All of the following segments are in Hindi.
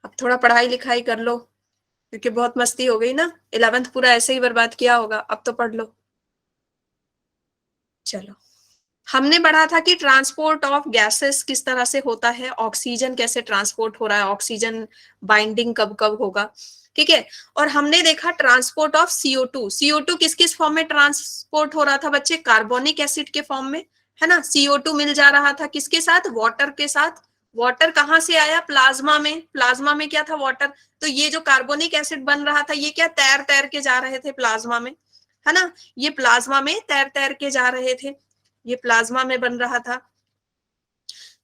अब थोड़ा पढ़ाई लिखाई कर लो, क्योंकि बहुत मस्ती हो गई ना, 11th पूरा ऐसे ही बर्बाद किया होगा, अब तो पढ़ लो। चलो, हमने पढ़ा था कि ट्रांसपोर्ट ऑफ गैसेस किस तरह से होता है, ऑक्सीजन कैसे ट्रांसपोर्ट हो रहा है, ऑक्सीजन बाइंडिंग कब कब होगा, ठीक है। और हमने देखा ट्रांसपोर्ट ऑफ CO2, CO2 किस किस फॉर्म में ट्रांसपोर्ट हो रहा था बच्चे, कार्बोनिक एसिड के फॉर्म में, है ना। CO2 मिल जा रहा था किसके साथ, वाटर के साथ। वाटर कहाँ से आया, प्लाज्मा में, प्लाज्मा में क्या था, वाटर। तो ये जो कार्बोनिक एसिड बन रहा था, ये क्या तैर तैर के जा रहे थे प्लाज्मा में, है ना। ये प्लाज्मा में तैर तैर के जा रहे थे, ये प्लाज्मा में बन रहा था।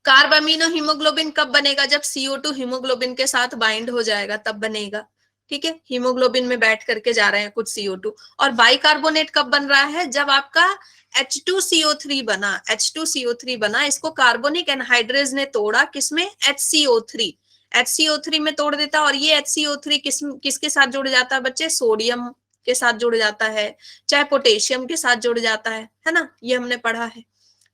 कार्ब अमीनो हीमोग्लोबिन कब बनेगा, जब CO2 हीमोग्लोबिन के साथ बाइंड हो जाएगा तब बनेगा, ठीक है। हीमोग्लोबिन में बैठ करके जा रहे हैं कुछ CO2। और बाइकार्बोनेट कब बन रहा है, जब आपका H2CO3 बना, H2CO3 बना, इसको कार्बोनिक एनहाइड्रेज ने तोड़ा, किसमें, HCO3, HCO3 में तोड़ देता। और ये HCO3 किसके साथ जुड़ जाता है बच्चे, सोडियम के साथ जुड़ जाता है, चाहे पोटेशियम के साथ जुड़ जाता है ना, ये हमने पढ़ा है।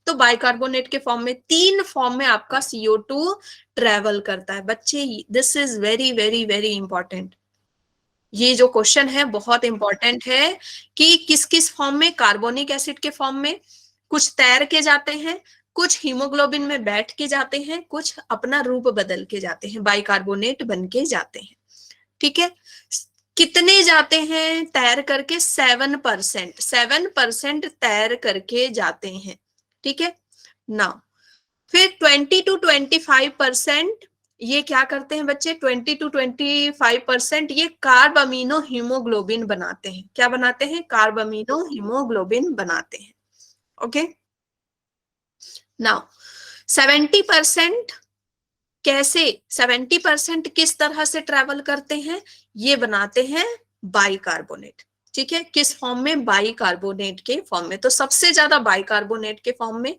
तो बाइकार्बोनेट के फॉर्म में, तीन फॉर्म में आपका CO2 ट्रेवल करता है बच्चे। This is very very very important. ये जो क्वेश्चन है बहुत इंपॉर्टेंट है कि किस किस फॉर्म में, कार्बोनिक एसिड के फॉर्म में, कुछ तैर के जाते हैं, कुछ हीमोग्लोबिन में बैठ के जाते हैं, कुछ अपना रूप बदल के जाते हैं, बाइकार्बोनेट बन के जाते हैं, ठीक है। कितने जाते हैं तैर करके, 7%, 7% तैर करके जाते हैं, ठीक है ना। फिर 20 to 25% ये क्या करते हैं बच्चे, 20 to 25% ये कार्ब अमीनो हीमोग्लोबिन बनाते हैं, क्या बनाते हैं, कार्ब अमीनो हीमोग्लोबिन बनाते हैं, ओके। नाउ 70% कैसे, 70% किस तरह से ट्रेवल करते हैं, ये बनाते हैं बाइकार्बोनेट, ठीक है। किस फॉर्म में, बाइकार्बोनेट के फॉर्म में। तो सबसे ज्यादा बाइकार्बोनेट के फॉर्म में,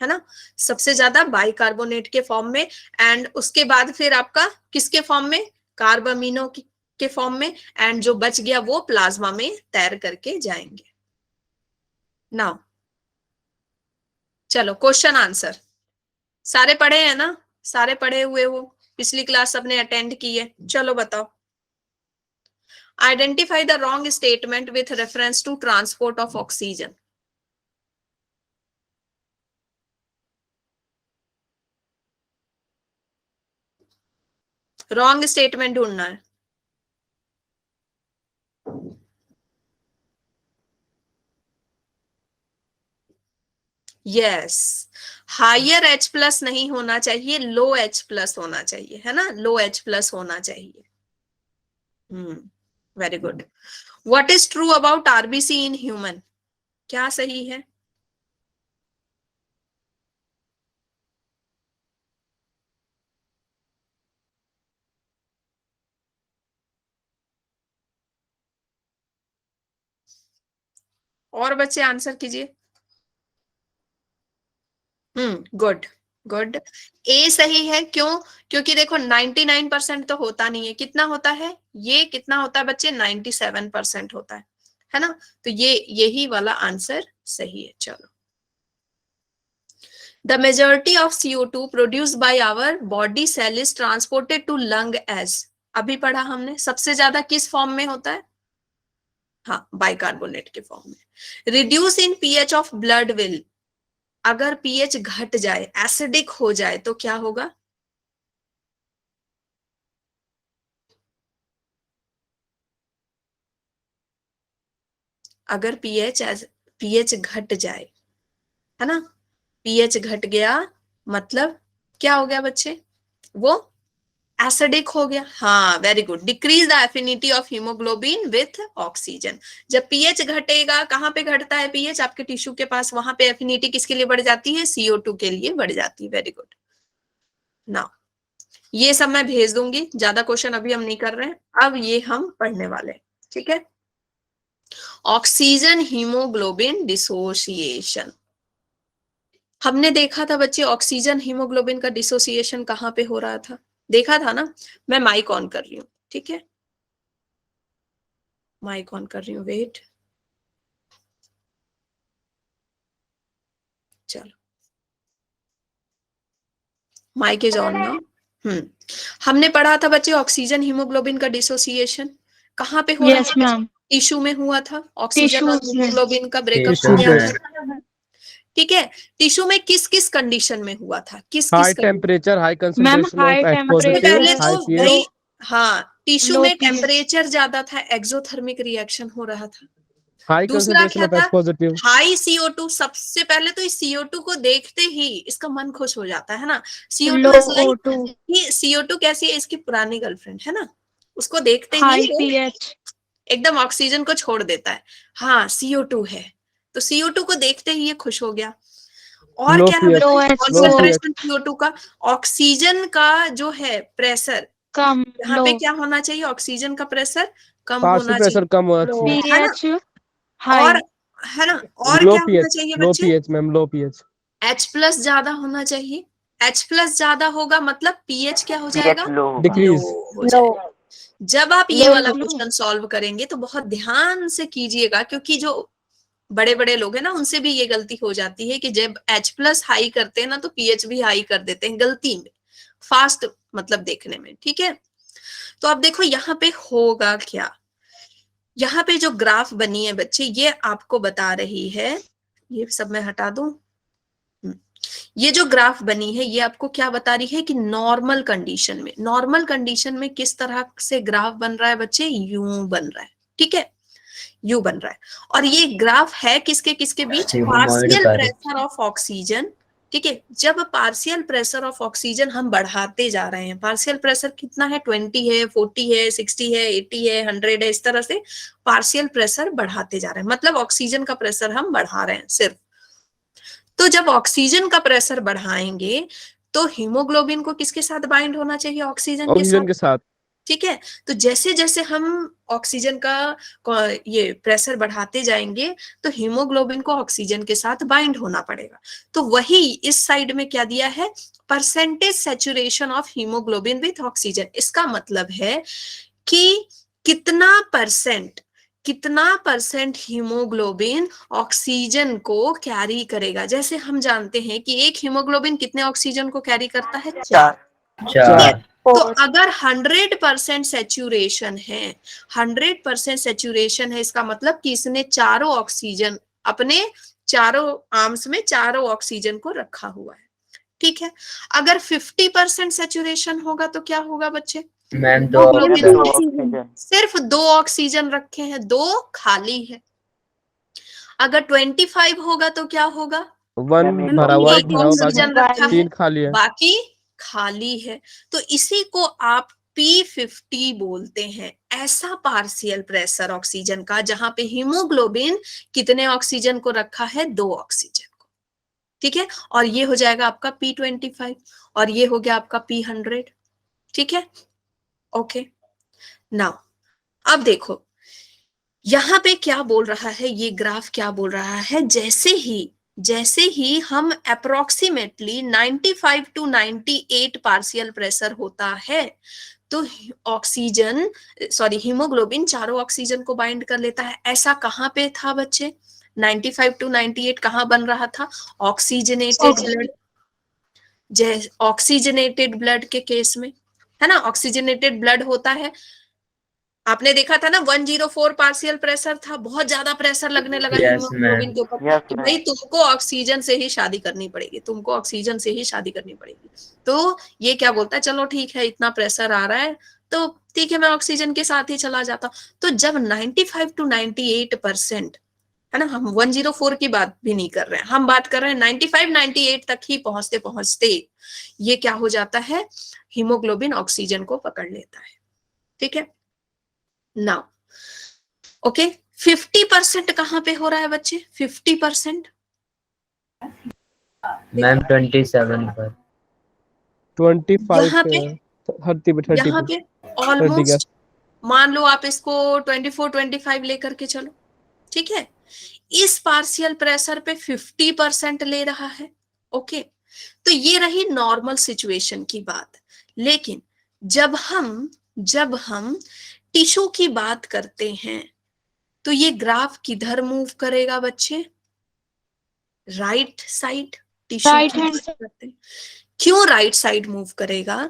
है ना, सबसे ज्यादा बाइकार्बोनेट के फॉर्म में। एंड उसके बाद फिर आपका किसके फॉर्म में, कार्ब अमीनो के फॉर्म में। एंड जो बच गया वो प्लाज्मा में तैर करके जाएंगे। नाउ चलो क्वेश्चन आंसर, सारे पढ़े हैं ना, सारे पढ़े हुए हो, पिछली क्लास सबने अटेंड की है। चलो बताओ, identify the wrong statement with reference to transport of oxygen. Wrong statement ढूंढना है। यस, हायर H+ नहीं होना चाहिए, लो H+ होना चाहिए, है ना, लो H+ होना चाहिए। Very good. What is true about RBC in human, क्या सही है। और बच्चे आंसर कीजिए। Good, good. ए सही है, क्यों, क्योंकि देखो 99% तो होता नहीं है, कितना होता है, ये कितना होता है बच्चे, 97% होता है ना। तो ये यही वाला आंसर सही है। चलो, the majority of CO2 produced by our body cell is transported to lung as, अभी पढ़ा हमने, सबसे ज्यादा किस फॉर्म में होता है, हाँ, बाइकार्बोनेट के फॉर्म में। Reduce in pH of blood will, अगर pH घट जाए, एसिडिक हो जाए तो क्या होगा, अगर pH घट जाए, है ना, pH घट गया मतलब क्या हो गया बच्चे, वो एसिडिक हो गया। हाँ, very good, decrease the affinity of haemoglobin with oxygen. जब pH घटेगा, कहाँ पे घटता है pH, आपके टिश्यू के पास, वहां पे एफिनिटी किसके लिए बढ़ जाती है, CO2 के लिए बढ़ जाती है। Very good. नाउ ये सब मैं भेज दूंगी, ज्यादा क्वेश्चन अभी हम नहीं कर रहे हैं, अब ये हम पढ़ने वाले हैं, ठीक है। ऑक्सीजन हीमोग्लोबिन डिसोसिएशन, हमने देखा था बच्चे, ऑक्सीजन हीमोग्लोबिन का डिसोसिएशन कहाँ पे हो रहा था, देखा था ना। मैं माइक ऑन कर रही हूँ, ठीक है, माइक ऑन कर रही हूँ, वेट। चलो, माइक इज ऑन नाउ। हमने पढ़ा था बच्चे ऑक्सीजन हीमोग्लोबिन का डिसोसिएशन कहाँ पे हो रहा यस था? मैम, टिश्यू में हुआ था, ऑक्सीजन और टिश्यूज में। हीमोग्लोबिन का ब्रेकअप टिश्यू हो गया में। था। ठीक है, टिश्यू में किस किस कंडीशन में हुआ था? किस हाई किस temperature, high ma'am concentration high of H सबसे पॉजिटिव, पहले टेम्परेचर, तो हाई भाई pH, हाँ, टिश्यू लो में पीएच। टेम्परेचर ज्यादा था, एक्सोथर्मिक रिएक्शन हो रहा था। हाई दूसरा कंसंट्रेशन क्या ऑफ था? H positive, high CO2। सबसे पहले तो इस CO2 को देखते ही इसका मन खुश हो जाता है ना। CO2 low is like, O2, ये CO2 कैसी है? इसकी पुरानी गर्लफ्रेंड है ना, उसको देखते ही हाई वो पीएच, एकदम ऑक्सीजन को छोड़ देता है। हाँ CO2 है, तो CO2 को देखते ही ये खुश हो गया। और लो क्या है pH, लो बच्चे? H, लो pH, कॉन्सेंट्रेशन CO2 का, ऑक्सीजन का जो है प्रेशर, कम, यहाँ लो, पे क्या होना चाहिए? ऑक्सीजन का प्रेशर कम पार्शियल होना प्रेशर चाहिए, कम होना लो, चाहिए, है ना? पीएच और हाई, है ना, और लो क्या होना pH, चाहिए लो बच्चे? pH मैम, लो pH, H+ ज्यादा होना चाहिए। H+ ज्यादा होगा मतलब pH क्या हो जाएगा? लो लो डिक्रीज, हो जाएगा। जब आप ये लो, वाला लो, क्वेश्चन सॉल्व करेंगे तो बहुत ध्यान से कीजिएगा, क्योंकि जो बड़े बड़े लोग हैं ना, उनसे भी ये गलती हो जाती है कि जब H+ हाई करते हैं ना तो pH भी हाई कर देते हैं गलती में, फास्ट मतलब देखने में। ठीक है, तो अब देखो यहाँ पे होगा क्या। यहाँ पे जो ग्राफ बनी है बच्चे, ये आपको बता रही है, ये सब मैं हटा दूं। ये जो ग्राफ बनी है ये आपको क्या बता रही है कि नॉर्मल कंडीशन में, नॉर्मल कंडीशन में किस तरह से ग्राफ बन रहा है बच्चे? यूं बन रहा है। ठीक है, यू बन रहा है। और ये ग्राफ है किसके किसके बीच? Partial pressure of oxygen. ठीक है, जब पार्शियल प्रेशर ऑफ ऑक्सीजन हम बढ़ाते जा रहे हैं, पार्शियल प्रेशर कितना है? 20 है, 40 है, 60 है, 80 है, 100 है, इस तरह से पार्शियल प्रेशर बढ़ाते जा रहे हैं, मतलब ऑक्सीजन का प्रेशर हम बढ़ा रहे हैं सिर्फ। तो जब ऑक्सीजन का प्रेशर बढ़ाएंगे तो हीमोग्लोबिन को किसके साथ बाइंड होना चाहिए? ऑक्सीजन के साथ। ऑक्सीजन के साथ। ठीक है, तो जैसे जैसे हम ऑक्सीजन का ये प्रेशर बढ़ाते जाएंगे तो हीमोग्लोबिन को ऑक्सीजन के साथ बाइंड होना पड़ेगा। तो वही इस साइड में क्या दिया है? Percentage saturation of haemoglobin with oxygen. इसका मतलब है कि कितना परसेंट हीमोग्लोबिन ऑक्सीजन को कैरी करेगा। जैसे हम जानते हैं कि एक हीमोग्लोबिन कितने ऑक्सीजन को कैरी करता है? 4। ठीक है, तो अगर 100% सेचुरेशन है, 100% सेचुरेशन है, इसका मतलब कि इसने चारों ऑक्सीजन, अपने चारों आर्म्स में चारों ऑक्सीजन को रखा हुआ है। ठीक है, अगर 50% सेचुरेशन होगा तो क्या होगा बच्चे? मैम सिर्फ 2 ऑक्सीजन रखे हैं, 2 खाली है। अगर 25 होगा तो क्या होगा? वन भरा हुआ, एक एक भरा हुआ, बाकी ऑक्सीजन रखा है, 3 खाली है। बाकी खाली है। तो इसी को आप P50 बोलते हैं। ऐसा पार्शियल प्रेशर ऑक्सीजन का जहां पे हीमोग्लोबिन कितने ऑक्सीजन को रखा है? 2 ऑक्सीजन को। ठीक है, और ये हो जाएगा आपका P25 और ये हो गया आपका P100। ठीक है, ओके। नाउ अब देखो यहां पे क्या बोल रहा है, ये ग्राफ क्या बोल रहा है? जैसे ही हम अप्रोक्सीमेटली 95 to 98 पार्शियल प्रेशर होता है तो ऑक्सीजन, सॉरी, हीमोग्लोबिन चारों ऑक्सीजन को बाइंड कर लेता है। ऐसा कहां पे था बच्चे? 95 to 98 कहां बन रहा था? Oxygenated blood. ऑक्सीजनेटेड ब्लड के केस में, है ना, ऑक्सीजनेटेड ब्लड होता है। आपने देखा था ना 104 पार्शियल प्रेशर था, बहुत ज्यादा प्रेशर लगने लगा हीमोग्लोबिन के ऊपर कि भाई तुमको ऑक्सीजन से ही शादी करनी पड़ेगी, तुमको ऑक्सीजन से ही शादी करनी पड़ेगी। तो ये क्या बोलता है? चलो ठीक है, इतना प्रेशर आ रहा है तो ठीक है, मैं ऑक्सीजन के साथ ही चला जाता। तो जब 95 to 98%, है ना, हम 104 की बात भी नहीं कर रहे हैं, हम बात कर रहे हैं 95 98 तक ही पहुंचते पहुंचते ये क्या हो जाता है? हीमोग्लोबिन ऑक्सीजन को पकड़ लेता है। ठीक है, नाउ ओके, 50% कहां पे हो रहा है बच्चे? 50% मैम 27 पर, 25 यहाँ पे, 30 यहाँ पे, पे ऑलमोस्ट, मान लो आप इसको 24 25 लेकर के चलो। ठीक है, इस पार्शियल प्रेशर पे 50% ले रहा है। ओके, तो ये रही नॉर्मल सिचुएशन की बात। लेकिन जब हम टिश्यू की बात करते हैं तो ये ग्राफ किधर मूव करेगा बच्चे? राइट साइड टिश्यू राइट की हैंड बात करते हैं। क्यों राइट साइड मूव करेगा?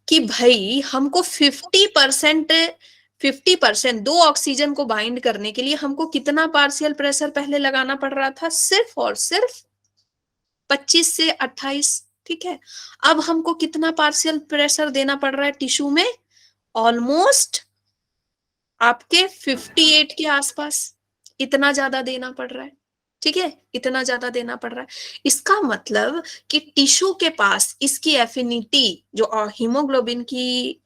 कि भाई हमको 50% दो ऑक्सीजन को बाइंड करने के लिए हमको कितना पार्शियल प्रेशर पहले लगाना पड़ रहा था? सिर्फ और सिर्फ 25 से 28। ठीक है, अब हमको कितना पार्शियल प्रेशर देना पड़ रहा है टिश्यू में? ऑलमोस्ट आपके 58 के आसपास, इतना ज्यादा देना पड़ रहा है। ठीक है, इतना ज्यादा देना पड़ रहा है। इसका मतलब कि टिश्यू के पास इसकी एफिनिटी, जो हीमोग्लोबिन की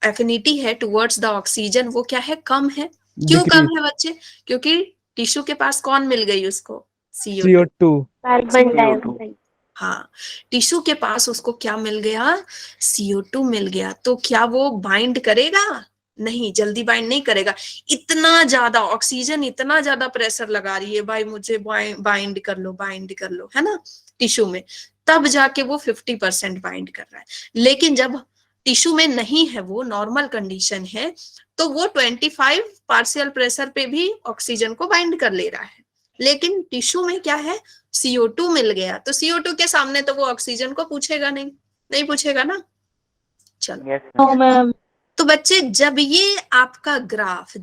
एफिनिटी है टुवर्ड्स द ऑक्सीजन, वो क्या है? कम है। क्यों कम है बच्चे? क्योंकि टिश्यू के पास कौन मिल गई उसको? CO2। Carbon dioxide. हाँ, टिश्यू के पास उसको क्या मिल गया? CO2 मिल गया। तो क्या वो बाइंड करेगा? नहीं, जल्दी बाइंड नहीं करेगा। इतना ज्यादा ऑक्सीजन, इतना ज्यादा प्रेशर लगा रही है, भाई मुझे बाइंड कर लो, बाइंड कर लो, है ना, टिश्यू में, तब जाके वो 50% बाइंड कर रहा है। लेकिन जब टिश्यू में नहीं है, वो नॉर्मल कंडीशन है, तो वो 25 पार्शियल प्रेशर पे भी ऑक्सीजन को बाइंड कर ले रहा है। लेकिन टिश्यू में क्या है? CO2 मिल गया, तो CO2 के सामने तो वो ऑक्सीजन को पूछेगा नहीं, नहीं पूछेगा ना। चलो, तो बच्चे जब ये आपका ग्राफ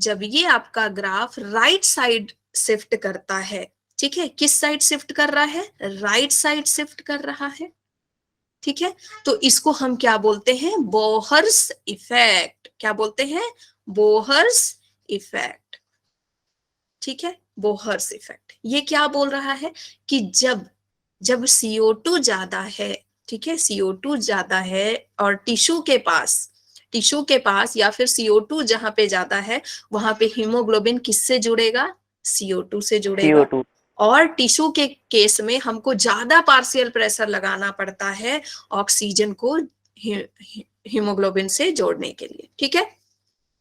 राइट साइड शिफ्ट करता है, ठीक है, किस साइड शिफ्ट कर रहा है? राइट साइड शिफ्ट कर रहा है। ठीक है, तो इसको हम क्या बोलते हैं? Bohr's effect. क्या बोलते हैं? Bohr's effect. ठीक है, बोहर्स इफेक्ट। ये क्या बोल रहा है कि जब CO2 ज्यादा है, ठीक है, CO2 ज्यादा है, और टिश्यू के पास या फिर CO2 जहां पे ज्यादा है, वहां पे हीमोग्लोबिन किससे जुड़ेगा? CO2 से जुड़ेगा। CO2। और टिश्यू के केस में हमको ज्यादा पार्शियल प्रेशर लगाना पड़ता है ऑक्सीजन को हीमोग्लोबिन से जोड़ने के लिए। ठीक है,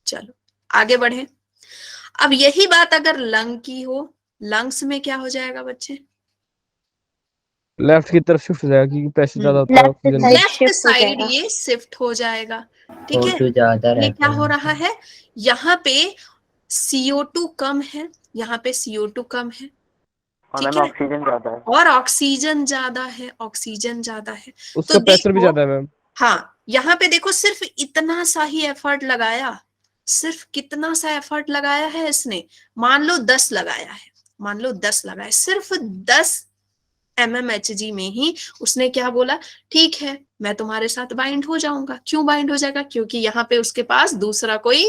चलो आगे बढ़े। अब यही बात अगर लंग की हो, लंग्स में क्या हो जाएगा बच्चे? लेफ्ट की तरफ शिफ्ट हो जाएगा क्योंकि प्रेशर ज्यादा होता है ऑक्सीजन का। लेफ्ट साइड ये शिफ्ट हो जाएगा। ठीक है, CO2 ज्यादा ये रहता क्या है। हो रहा है? यहाँ पे CO2 कम है, यहाँ पे CO2 कम है, ठीक है, ऑक्सीजन ज्यादा है, और ऑक्सीजन ज्यादा है, ऑक्सीजन ज्यादा है। उसका तो प्रेशर भी देखो, ज्यादा है मैम। हाँ, यहाँ पे देखो सिर्फ इतना सा ही एफर्ट लगाया, सिर्फ कितना सा एफर्ट लगाया है इसने? मान लो 10 लगाया है, मान लो 10 लगाया, सिर्फ 10 mmHg में ही उसने क्या बोला? ठीक है, मैं तुम्हारे साथ बाइंड हो जाऊंगा। क्यों बाइंड हो जाएगा? क्योंकि यहाँ पे उसके पास दूसरा कोई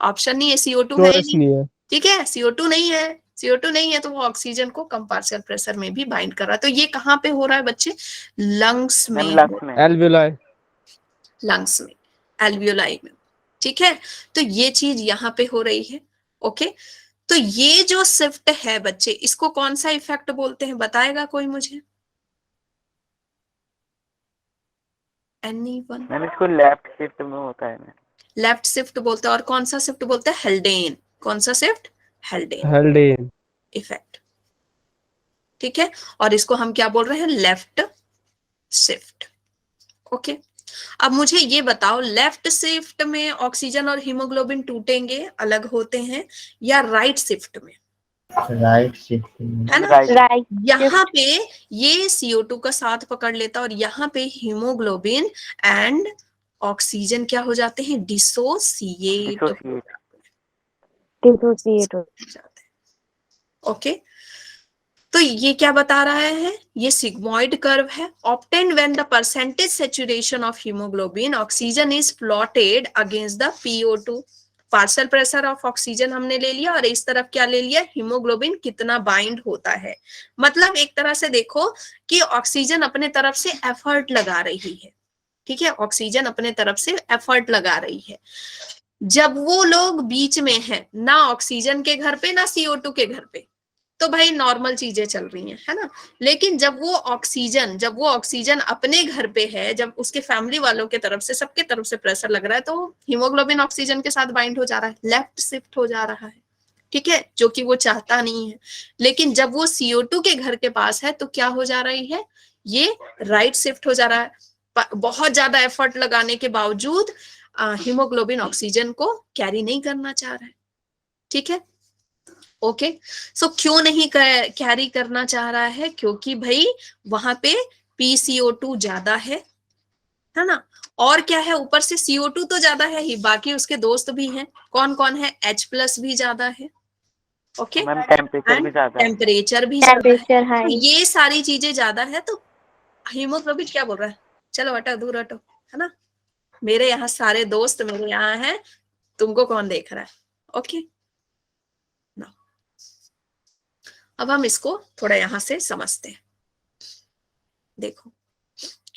ऑप्शन नहीं है, CO2 है चॉइस नहीं। नहीं है। ठीक है, CO2 नहीं है, CO2 नहीं है, तो वो ऑक्सीजन को कम पार्शियल प्रेशर में भी बाइंड कर रहा है। तो ये कहाँ पे हो रहा है बच्चे? लंग्स में, एल्वियोलाई, लंग्स में, एल्वियोलाई में। ठीक है, तो ये चीज यहाँ पे हो रही है। ओके, तो ये जो शिफ्ट है बच्चे, इसको कौन सा इफेक्ट बोलते हैं? बताएगा कोई मुझे? एनीवन? मैम इसको लेफ्ट शिफ्ट में होता है मैम। लेफ्ट शिफ्ट बोलते हैं। और कौन सा शिफ्ट बोलते हैं? हेल्डेन। कौन सा शिफ्ट? हेल्डेन हेल्डेन इफेक्ट। ठीक है, और इसको हम क्या बोल रहे हैं? Left shift. ओके, अब मुझे ये बताओ, लेफ्ट शिफ्ट में ऑक्सीजन और हीमोग्लोबिन टूटेंगे, अलग होते हैं, या राइट शिफ्ट में? राइट शिफ्ट, है ना, राइट। यहाँ पे ये CO2 का साथ पकड़ लेता, और यहाँ पे हीमोग्लोबिन एंड ऑक्सीजन क्या हो जाते हैं? डिसोसिएट जाते हैं। ओके, तो ये क्या बता रहा है? ये सिग्मोइड कर्व है। Obtained when the percentage saturation of haemoglobin oxygen is plotted against the PO2। Partial pressure of oxygen हमने ले लिया, और इस तरफ क्या ले लिया? हीमोग्लोबिन कितना बाइंड होता है। मतलब एक तरह से देखो कि ऑक्सीजन अपने तरफ से एफर्ट लगा रही है। ठीक है, ऑक्सीजन अपने तरफ से एफर्ट लगा रही है। जब वो लोग बीच में है, ना ऑक्सीजन के घर पे ना CO2 के घर पे, तो भाई नॉर्मल चीजें चल रही हैं, है ना। लेकिन जब वो ऑक्सीजन अपने घर पे है, जब उसके फैमिली वालों के तरफ से, सबके तरफ से प्रेशर लग रहा है, तो हीमोग्लोबिन ऑक्सीजन के साथ बाइंड हो जा रहा है, लेफ्ट शिफ्ट हो जा रहा है। ठीक है, जो कि वो चाहता नहीं है। लेकिन जब वो CO2 के घर के पास है, तो क्या हो जा रही है? ये राइट शिफ्ट हो जा रहा है। बहुत ज्यादा एफर्ट लगाने के बावजूद हीमोग्लोबिन ऑक्सीजन को कैरी नहीं करना चाह रहा है। ठीक है, ओके, सो क्यों नहीं कैरी करना चाह रहा है? क्योंकि भाई वहां पे PCO2 ज्यादा है ना। और क्या है, ऊपर से CO2 तो ज्यादा है ही, बाकी उसके दोस्त भी हैं। कौन कौन है? H+ भी ज्यादा है, ओके, मैम टेम्परेचर भी एंड ज्यादा है। टेम्परेचर भी ज्यादा है। टेम्परेचर तो हाई। ये सारी चीजें ज्यादा है, तो हीमोग्लोबिन क्या बोल रहा है, चलो हटो, दूर हटो, है ना। मेरे यहाँ सारे दोस्त मेरे यहाँ हैं, तुमको कौन देख रहा है, ओके ना। अब हम इसको थोड़ा यहां से समझते हैं। देखो,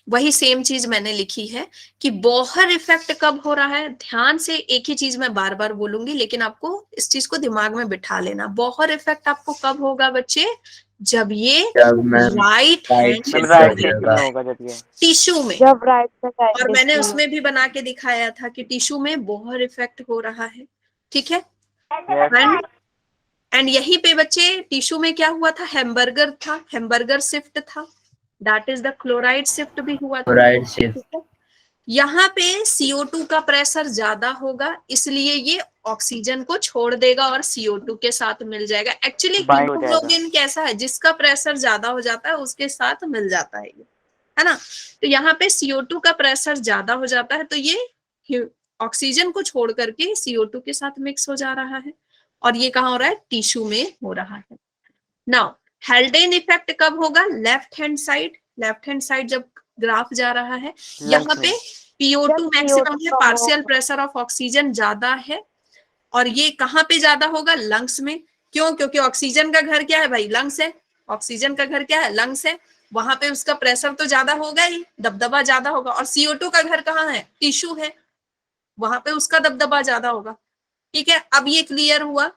वही सेम चीज मैंने लिखी है कि बोहर इफेक्ट कब हो रहा है। ध्यान से एक ही चीज मैं बार बार बोलूंगी, लेकिन आपको इस चीज को दिमाग में बिठा लेना। बोहर इफेक्ट आपको कब होगा बच्चे? जब ये जब ma'am right right hand ma'am shift right हो शिफ्ट जाएगा। में होगा जब ये। टिश्यू में। जब राइट से और मैंने उसमें भी बना के दिखाया था कि टिश्यू में बोहर इफेक्ट हो रहा है, ठीक है। यस एंड यहीं पे बच्चे टिश्यू में क्या हुआ था, हैमबर्गर था, हैमबर्गर शिफ्ट था, that is the chloride shift भी हुआ था, राइट शिफ्ट। ठीक है। यहाँ पे CO2 का प्रेशर ज्यादा होगा, इसलिए ये ऑक्सीजन को छोड़ देगा और CO2 के साथ मिल जाएगा। एक्चुअली Bind हो जाएगा। हीमोग्लोबिन कैसा है, जिसका प्रेशर ज्यादा हो जाता है उसके साथ मिल जाता है ये, है ना। तो यहाँ पे CO2 का प्रेशर ज्यादा हो जाता है, तो ये ऑक्सीजन को छोड़ करके CO2 के साथ मिक्स हो जा रहा है, और ये कहाँ हो रहा है? टिश्यू में हो रहा है। नाउ हेल्डेन इफेक्ट कब होगा? Left hand side, left hand side जब ग्राफ जा रहा है, यहाँ पे PO2 मैक्सिमम है, पार्शियल प्रेशर ऑफ ऑक्सीजन ज्यादा है, और ये कहाँ पे ज्यादा होगा? लंग्स में। क्यों? क्योंकि ऑक्सीजन का घर क्या है भाई? लंग्स है। ऑक्सीजन का घर क्या है? लंग्स है। वहां पे उसका प्रेशर तो ज्यादा होगा ही, दबदबा ज्यादा होगा। और CO2 का घर कहाँ है? टिश्यू है, वहां पे उसका दबदबा ज्यादा होगा, ठीक है। अब ये क्लियर हुआ।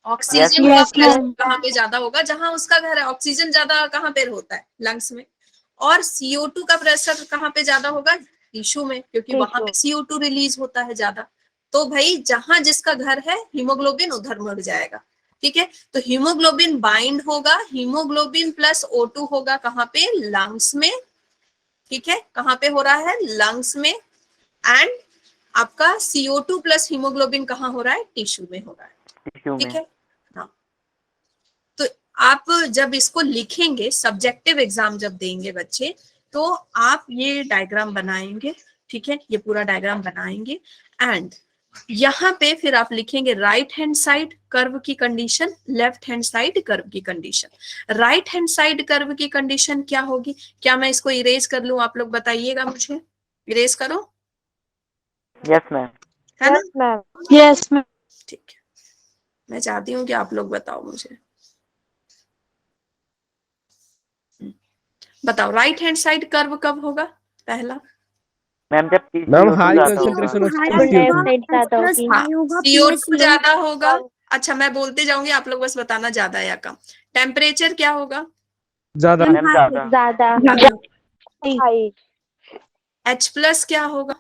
ऑक्सीजन का प्रेशर कहाँ पे ज्यादा होगा? जहां उसका घर है। ऑक्सीजन ज्यादा कहाँ पे होता है? लंग्स में। और CO2 का प्रेशर कहाँ पे ज्यादा होगा? टिश्यू में, क्योंकि वहां पे CO2 रिलीज होता है ज्यादा। तो भाई जहां जिसका घर है, हीमोग्लोबिन उधर मर जाएगा, ठीक है। तो हीमोग्लोबिन बाइंड होगा, हीमोग्लोबिन प्लस O2 होगा कहाँ पे? लंग्स में, ठीक है। कहाँ पे हो रहा है? लंग्स में। एंड आपका CO2 प्लस हीमोग्लोबिन कहाँ हो रहा है? टिश्यू में हो रहा है, टिश्यू ठीक में। है। हाँ, तो आप जब इसको लिखेंगे, सब्जेक्टिव एग्जाम जब देंगे बच्चे, तो आप ये डायग्राम बनाएंगे, ठीक है। ये पूरा डायग्राम बनाएंगे, एंड यहाँ पे फिर आप लिखेंगे राइट हैंड साइड कर्व की condition, left hand side curve की condition. Right hand side curve की कंडीशन क्या होगी? क्या मैं इसको इरेज कर लूं? आप लोग बताइएगा मुझे। इरेज करो, यस मैम। है ना। Yes ma'am. ठीक है, मैं चाहती हूँ कि आप लोग बताओ मुझे। बताओ, राइट हैंड साइड कर्व कब होगा? पहला मैम जब मैम CO2 हाई ज्यादा कंसंट्रेशन होगा। Of carbon CO2। डाइऑक्साइड ज्यादा होगी। CO2 ज्यादा होगा। अच्छा, मैं बोलते जाऊंगी, आप लोग बस बताना ज्यादा या कम। टेम्परेचर क्या होगा? ज्यादा। मैम ज्यादा। ज्यादा। हाई। H+ क्या होगा?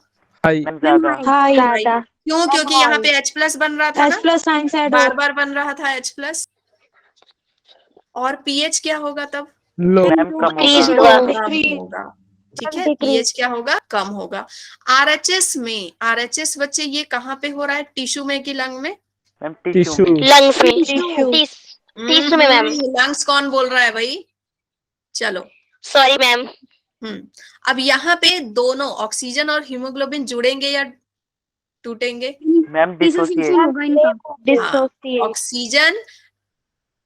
हाई। मैम ज्यादा। ज्यादा। क्यों? क्योंकि यहाँ पे H+ बन रहा था ना, बार बार बन रहा था H+। और pH क्या होगा तब? लो। मैम कम Increase होगा। होगा। कम होगा, ठीक है। pH क्या होगा? कम होगा। RHS में, RHS बच्चे ये कहाँ पे हो रहा है? टिश्यू में कि लंग में? Ma'am tissue tissue. में। लंग्स में। टिश्यू में मैम। लंग्स कौन बोल रहा है भाई? चलो, सॉरी मैम। अब यहाँ पे दोनों ऑक्सीजन और हीमोग्लोबिन जुड़ेंगे या टूटेंगे? Ma'am dissociate. Oxygen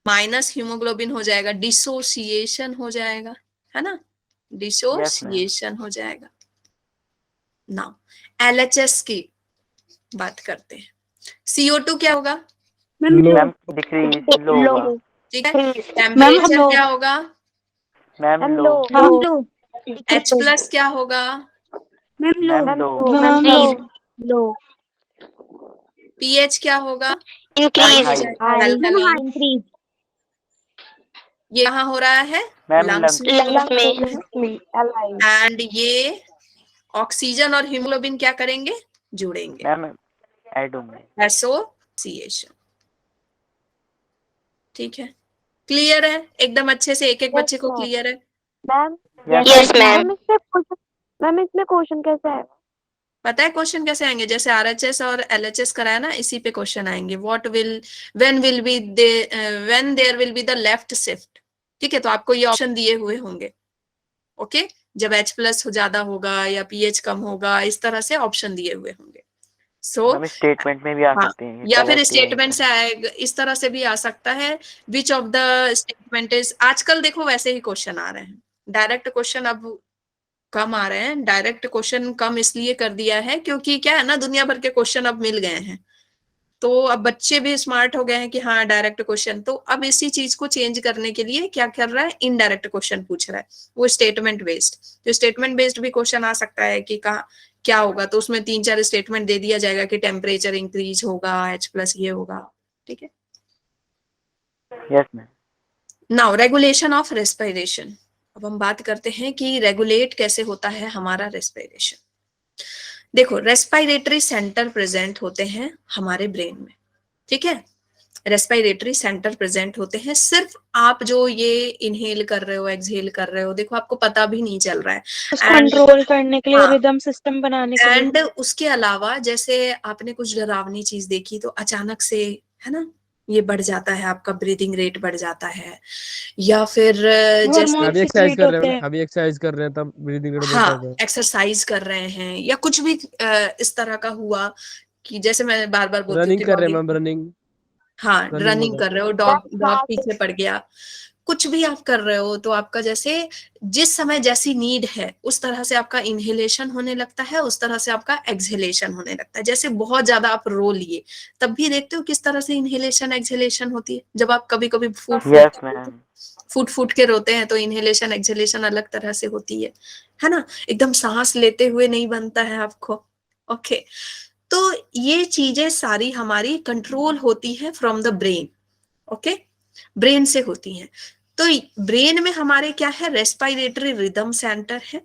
minus haemoglobin हो जाएगा, डिसोसिएशन हो जाएगा, है ना। डिसोसिएशन हो जाएगा। नाउ LHS की बात करते हैं। CO2 क्या होगा? लो। मैम डिक्रीज लो होगा। ठीक है। टेम्परेचर क्या होगा? मैम लो। H+ क्या होगा? मैम लो। pH क्या होगा? Ma'am high. हाई। ये कहाँ हो रहा है? मैम लंग्स में हो लंग्स रहा में। है। एंड ये ऑक्सीजन और हीमोग्लोबिन क्या करेंगे? जुड़ेंगे, मैम ऐड होंगे। एसोसिएशन, ठीक है। क्लियर है एकदम अच्छे से? एक एक बच्चे को क्लियर है? Yes ma'am. मैम इसमें क्वेश्चन कैसे है? पता है क्वेश्चन कैसे आएंगे? जैसे RHS और LHS कराया ना, इसी पे क्वेश्चन आएंगे। When there will be the left shift, ठीक है। तो आपको ये ऑप्शन दिए हुए होंगे, ओके, जब H+ हो ज्यादा होगा या pH कम होगा, इस तरह से ऑप्शन दिए हुए होंगे। सो मैम स्टेटमेंट में भी आ हाँ, सकते हैं ये या फिर correct या स्टेटमेंट से incorrect। आएगा, इस तरह से भी आ सकता है। Which of the statement is, आजकल देखो वैसे ही क्वेश्चन आ रहे हैं, डायरेक्ट क्वेश्चन अब कम आ रहे हैं। डायरेक्ट क्वेश्चन कम इसलिए कर दिया है क्योंकि क्या है ना, दुनिया भर के क्वेश्चन अब मिल गए हैं, तो अब बच्चे भी स्मार्ट हो गए हैं कि हाँ डायरेक्ट क्वेश्चन, तो अब इसी चीज को चेंज करने के लिए क्या कर रहा है, इनडायरेक्ट क्वेश्चन पूछ रहा है, वो स्टेटमेंट बेस्ड। तो स्टेटमेंट बेस्ड भी क्वेश्चन आ सकता है कि कहा क्या होगा, तो उसमें 3-4 स्टेटमेंट दे दिया जाएगा कि टेम्परेचर इंक्रीज होगा, H+ ये होगा, ठीक है। Yes ma'am. Now regulation of respiration, अब हम बात करते हैं कि रेगुलेट कैसे होता है हमारा रेस्पिरेशन। देखो, रेस्पिरेटरी सेंटर प्रेजेंट होते हैं हमारे ब्रेन में, ठीक है, रेस्पिरेटरी सेंटर प्रेजेंट होते हैं। सिर्फ आप जो ये इनहेल कर रहे हो, एक्सहेल कर रहे हो, देखो आपको पता भी नहीं चल रहा है। कंट्रोल करने के लिए, हाँ, रिदम सिस्टम बनाने के लिए। एंड उसके अलावा जैसे आपने कुछ डरावनी चीज देखी तो अचानक से, है ना, ये बढ़ जाता है, आपका ब्रीदिंग रेट बढ़ जाता है, या फिर जैसे हार्मोन अभी एक्सरसाइज सीक्रेट कर रहे होते हैं, हैं। अभी एक्सरसाइज कर रहे हैं तब ब्रीदिंग रेट बढ़ हाँ, जाता है। एक्सरसाइज कर रहे हैं या कुछ भी इस तरह का हुआ कि जैसे मैं बार बार बोलती हूँ रनिंग कि कर रहे हैं डॉगी, मैम, रनिंग हाँ रनिंग रनिंग होता कर रहे हो, डॉग डॉग पीछे पड़ गया, कुछ भी आप कर रहे हो, तो आपका जैसे जिस समय जैसी नीड है उस तरह से आपका इनहेलेशन होने लगता है, उस तरह से आपका एक्सहेलेशन होने लगता है। जैसे बहुत ज्यादा आप रो लिए, तब भी देखते हो किस तरह से इनहेलेशन एक्सहेलेशन होती है। जब आप कभी कभी यस मैम। फूट फूट के रोते हैं तो इनहेलेशन एक्सहेलेशन अलग तरह से होती है ना, एकदम सांस लेते हुए नहीं बनता है आपको। ओके, तो ये चीजें सारी हमारी कंट्रोल होती है from the brain, okay, brain से होती हैं। तो ब्रेन में हमारे क्या है, रेस्पिरेटरी रिदम सेंटर है,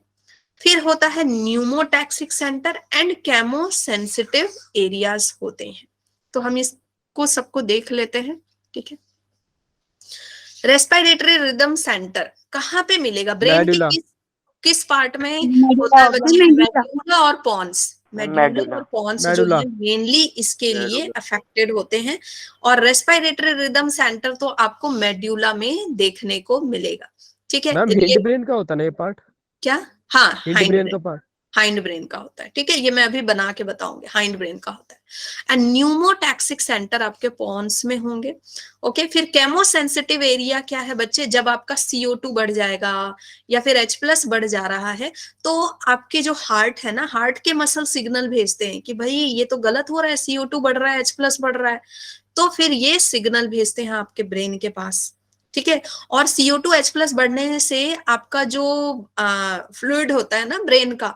फिर होता है pneumotaxic centre and chemo sensitive areas होते हैं। तो हम इसको सबको देख लेते हैं, ठीक है। रेस्पिरेटरी रिदम सेंटर कहाँ पे मिलेगा, ब्रेन के मेडुला। किस पार्ट में होता है बच्चे, मेडुला और पॉन्स, मेडुला मेडुला। और पॉन्स जो मेडुला है मेनली इसके लिए अफेक्टेड होते हैं। और रेस्पिरेटरी रिदम सेंटर तो आपको मेडुला में देखने को मिलेगा, ठीक है। मैम, हिंड ब्रेन का होता है ना ये पार्ट, क्या, हाँ हिंड हाइंड ब्रेन ब्रेन, का पार्ट। हाइंड ब्रेन का होता है, ठीक है, ये मैं अभी बना के बताऊंगी, हाइंड ब्रेन का होता है। एंड न्यूमोटैक्सिक सेंटर आपके पॉन्स में होंगे, ओके। फिर केमो सेंसिटिव एरिया क्या है बच्चे, जब आपका CO2 बढ़ जाएगा या फिर H+ बढ़ जा रहा है, तो आपके जो हार्ट है ना, हार्ट के मसल सिग्नल भेजते हैं कि भाई ये तो गलत हो रहा है, CO2 बढ़ रहा है, H+ बढ़ रहा है, तो फिर ये सिग्नल भेजते हैं आपके ब्रेन के पास, ठीक है। और CO2 H+ बढ़ने से आपका जो फ्लूइड होता है ना ब्रेन का,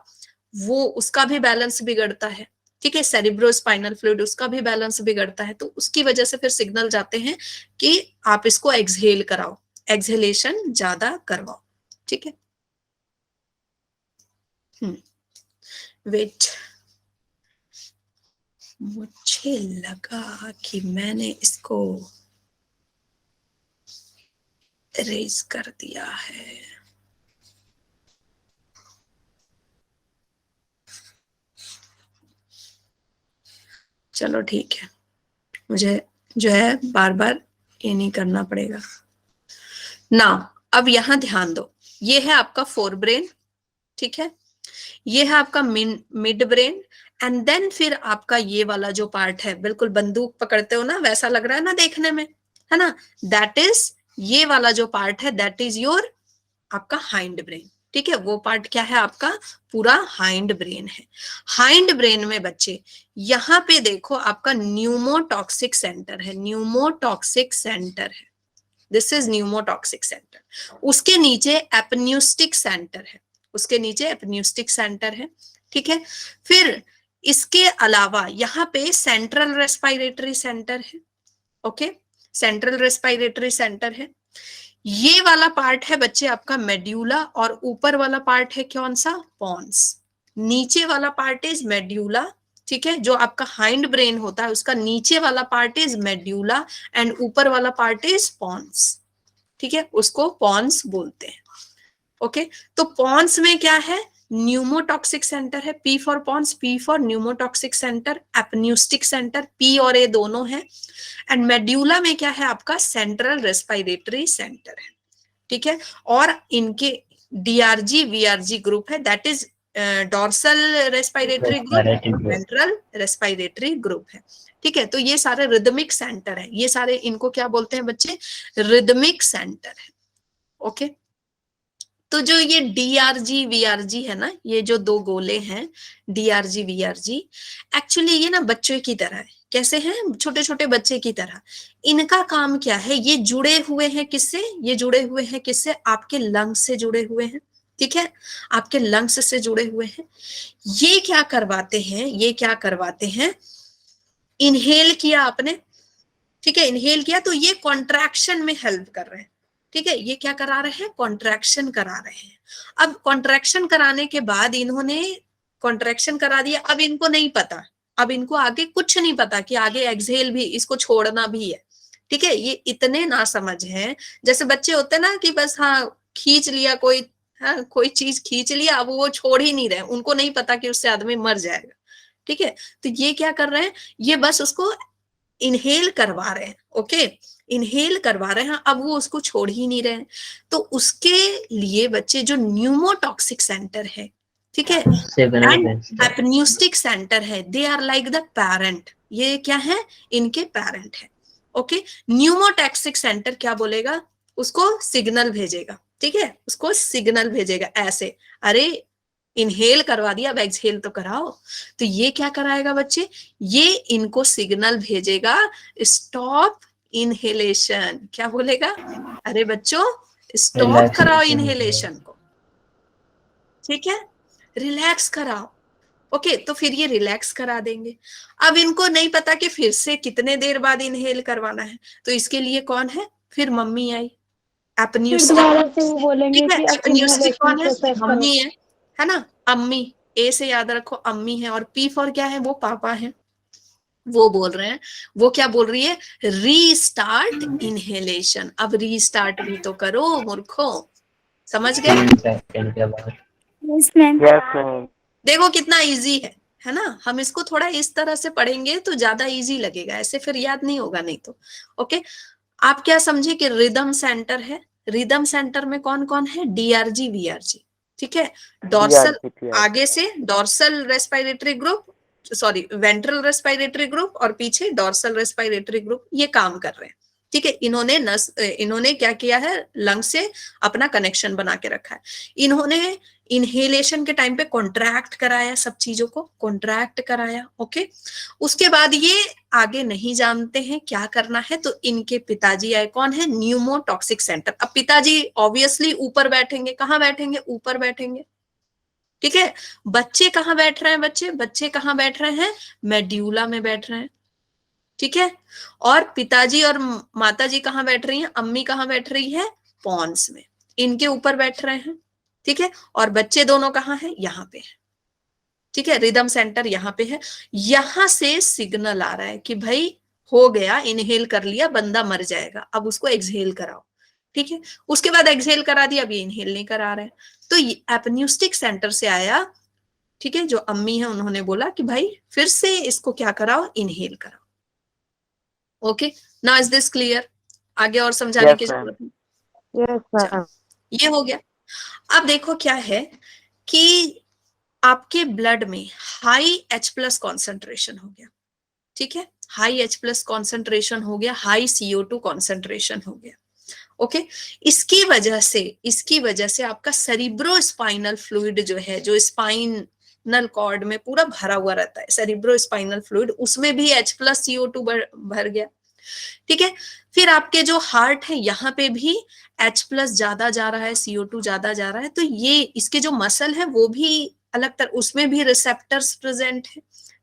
वो उसका भी बैलेंस बिगड़ता है, ठीक है, सेरिब्रोस्पाइनल फ्लूइड, उसका भी बैलेंस बिगड़ता है, तो उसकी वजह से फिर सिग्नल जाते हैं कि आप इसको एक्सहेल कराओ, एक्सहेलेशन ज्यादा करवाओ, ठीक है। वेट, मुझे लगा कि मैंने इसको इरेज कर दिया है। चलो ठीक है, मुझे जो है बार बार ये नहीं करना पड़ेगा ना। अब यहां ध्यान दो, ये है आपका फोर ब्रेन, ठीक है, ये है आपका मिड ब्रेन, एंड देन फिर आपका ये वाला जो पार्ट है, बिल्कुल बंदूक पकड़ते हो ना वैसा लग रहा है ना देखने में, है ना, दैट इज, ये वाला जो पार्ट है दैट इज योर आपका हाइंड ब्रेन, ठीक है। वो पार्ट क्या है आपका, पूरा हाइंड ब्रेन है। हाइंड ब्रेन में बच्चे यहां पे देखो आपका न्यूमोटॉक्सिक सेंटर है, न्यूमोटॉक्सिक सेंटर है, दिस इज न्यूमोटॉक्सिक सेंटर। उसके नीचे एपन्यूस्टिक सेंटर है, उसके नीचे एपन्यूस्टिक सेंटर है, ठीक है। फिर इसके अलावा यहाँ पे सेंट्रल रेस्पिरेटरी सेंटर है, ओके, सेंट्रल रेस्पिरेटरी सेंटर है। ये वाला पार्ट है बच्चे आपका मेड्यूला, और ऊपर वाला पार्ट है कौन सा, पॉन्स। नीचे वाला पार्ट इज मेड्यूला, ठीक है, जो आपका हाइंड ब्रेन होता है उसका नीचे वाला पार्ट इज मेड्यूला एंड ऊपर वाला पार्ट इज पॉन्स, ठीक है, उसको पॉन्स बोलते हैं, ओके। तो पॉन्स में क्या है, न्यूमोटॉक्सिक सेंटर है, P for pons, P for pneumotaxic centre, apneustic centre, P और A दोनों है। एंड मेड्यूला में क्या है आपका, सेंट्रल रेस्पिरेटरी सेंटर है, ठीक है। और इनके डीआरजी वीआरजी ग्रुप है, that is dorsal respiratory group, ventral respiratory group है। ठीक है, तो ये सारे रिदमिक सेंटर है, ये सारे इनको क्या बोलते हैं बच्चे, रिदमिक सेंटर है। ओके, तो जो ये डीआरजी वीआरजी है ना, ये जो दो गोले हैं डीआरजी वीआरजी, एक्चुअली ये ना बच्चों की तरह है। कैसे हैं, छोटे छोटे बच्चे की तरह। इनका काम क्या है, ये जुड़े हुए हैं किससे, ये जुड़े हुए हैं किससे, आपके लंग्स से जुड़े हुए हैं। ठीक है, आपके लंग्स से जुड़े हुए हैं। ये क्या करवाते हैं, ये क्या करवाते हैं, इनहेल किया आपने, ठीक है, इनहेल किया तो ये कॉन्ट्रैक्शन में हेल्प कर रहे हैं। ठीक है, ये क्या करा रहे हैं, कॉन्ट्रैक्शन करा रहे हैं। अब कॉन्ट्रैक्शन कराने के बाद इन्होंने कॉन्ट्रैक्शन करा दिया, अब इनको नहीं पता, अब इनको आगे कुछ नहीं पता कि आगे एक्सहेल भी, इसको छोड़ना भी है। ठीक है, ये इतने ना समझ हैं, जैसे बच्चे होते हैं ना कि बस हाँ खींच लिया कोई, हाँ कोई चीज खींच लिया, अब वो छोड़ ही नहीं रहे, उनको नहीं पता कि उससे आदमी मर जाएगा। ठीक है, तो ये क्या कर रहे हैं, ये बस उसको इनहेल करवा रहे हैं। ओके, इनहेल करवा रहे हैं, अब वो उसको छोड़ ही नहीं रहे हैं। तो उसके लिए बच्चे जो न्यूमोटॉक्सिक सेंटर है, ठीक है, एंड एपन्यूस्टिक सेंटर है, they are like the parent, ये क्या है, इनके पेरेंट है। ओके, न्यूमोटॉक्सिक सेंटर क्या बोलेगा, उसको सिग्नल भेजेगा। ठीक है, उसको सिग्नल भेजेगा ऐसे, अरे इनहेल करवा दिया, अब एक्सहेल तो कराओ। तो ये क्या कराएगा बच्चे, ये इनको सिग्नल भेजेगा, स्टॉप इनहेलेशन। क्या बोलेगा, अरे बच्चों स्टॉप कराओ इनहेलेशन को। ठीक है, रिलैक्स कराओ। ओके, तो फिर ये रिलैक्स करा देंगे। अब इनको नहीं पता कि फिर से कितने देर बाद इनहेल करवाना है, तो इसके लिए कौन है, फिर मम्मी आई, एपन्यूस्टिक। दोबारा से वो बोलेंगे ठीक है, कि एपन्यूस्टिक कौन है, प्रोसेस करो। मम्मी है ना, अम्मी, ए से याद रखो अम्मी है, और पी फॉर क्या है, वो पापा है। वो बोल रहे हैं, वो क्या बोल रही है, रीस्टार्ट इनहेलेशन। अब रीस्टार्ट भी तो करो मूर्खो, समझ गए। Yes, ma'am. Yes, ma'am. देखो कितना इजी है ना। हम इसको थोड़ा इस तरह से पढ़ेंगे तो ज्यादा इजी लगेगा, ऐसे फिर याद नहीं होगा नहीं तो। ओके, आप क्या समझे कि रिदम सेंटर है, रिदम सेंटर में कौन कौन है, डीआरजी वीआरजी। ठीक है, डॉर्सल, आगे से dorsal respiratory group, sorry ventral respiratory group, और पीछे डॉर्सल रेस्पिरेटरी ग्रुप, ये काम कर रहे हैं। ठीक है, इन्होंने क्या किया है, लंग से अपना कनेक्शन बना के रखा है। इन्होंने इनहेलेशन के टाइम पे कॉन्ट्रैक्ट कराया, सब चीजों को कॉन्ट्रैक्ट कराया। ओके, उसके बाद ये आगे नहीं जानते हैं क्या करना है, तो इनके पिताजी आए, कौन है, न्यूमोटॉक्सिक सेंटर। अब पिताजी ऑब्वियसली ऊपर बैठेंगे, कहाँ बैठेंगे, ऊपर बैठेंगे। ठीक है, बच्चे कहाँ बैठ रहे हैं, बच्चे कहाँ बैठ रहे हैं, मेड्यूला में बैठ रहे हैं। ठीक है, और पिताजी और माताजी कहाँ बैठ रही हैं, अम्मी कहाँ बैठ रही है, पॉन्स में, इनके ऊपर बैठ रहे हैं। ठीक है, और बच्चे दोनों कहाँ हैं, यहाँ पे है। ठीक है, रिदम सेंटर यहाँ पे है, यहां से सिग्नल आ रहा है कि भाई हो गया, इनहेल कर लिया, बंदा मर जाएगा, अब उसको एक्सहेल कराओ। ठीक है, उसके बाद एक्सहेल करा दिया, अभी इनहेल नहीं करा रहे, तो एपन्यूस्टिक सेंटर से आया। ठीक है, जो अम्मी है उन्होंने बोला कि भाई फिर से इसको क्या कराओ, इनहेल कराओ। Okay, now is this clear, आगे और समझाने Yes, की ma'am. जरूरत नहीं। Yes ma'am. ये हो गया। अब देखो क्या है कि आपके ब्लड में हाई H+ कॉन्सेंट्रेशन हो गया। ठीक है, हाई H+ कॉन्सेंट्रेशन हो गया, हाई CO2 कॉन्सेंट्रेशन हो गया। ओके, इसकी वजह से आपका सेरिब्रोस्पाइनल फ्लूइड जो है, जो स्पाइनल कॉर्ड में पूरा भरा हुआ रहता है, सेरिब्रोस्पाइनल फ्लूइड, उसमें भी H+ CO2 भर गया। ठीक है, फिर आपके जो हार्ट है यहाँ पे भी H+ ज्यादा जा रहा है, CO2 ज्यादा जा रहा है, तो ये इसके जो मसल है वो भी अलग तरह, उसमें भी रिसेप्टर्स प्रेजेंट है।